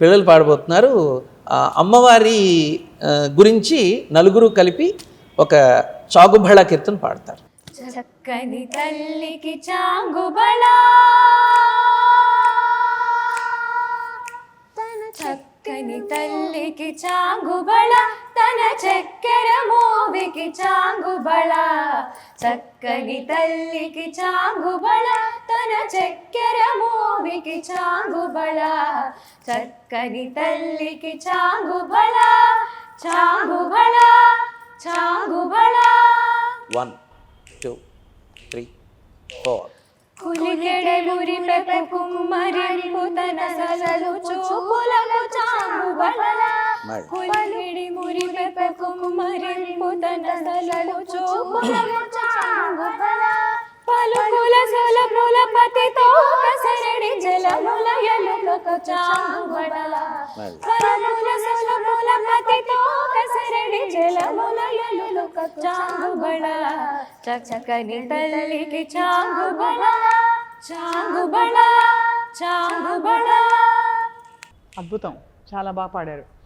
పిల్లలు పాడబోతున్నారు. అమ్మవారి గురించి నలుగురు కలిపి ఒక చాగుబళ కీర్తన పాడతారు. చక్కని తల్లికి చాంగుబళ, చక్కని తల్లికి చాంగుబళ, తన చక్కెర మోవికి చాంగుబళ. చక్కని తల్లికి చాంగుబళ, తన చక్కెర మోవికి చాంగుబళ. చక్కని తల్లికి చాంగుబళ, చాంగుబళ, చాంగుబళ. 1 2 3 4. కులికెడలురి పెపె కుమ్మరింపు తన సలలు చూపులకు చాంగుబళ. కులికెడి మురి పెపె కుమ్మరింపు తన సలలు చూపులకు చాంగుబళ. పలుకుల సొలపుల పతితో కసరడి జలముల ఎలుకకు చాంగుబళ. పలుకుల సొలపుల పతితో కసరడి జలముల ఎలుకకు చాంగుబళ. చక్కని తల్లికి చాంగుబళ, చాంగుబళ, చాంగుబళ. అద్భుతం, చాలా బాగా పాడారు.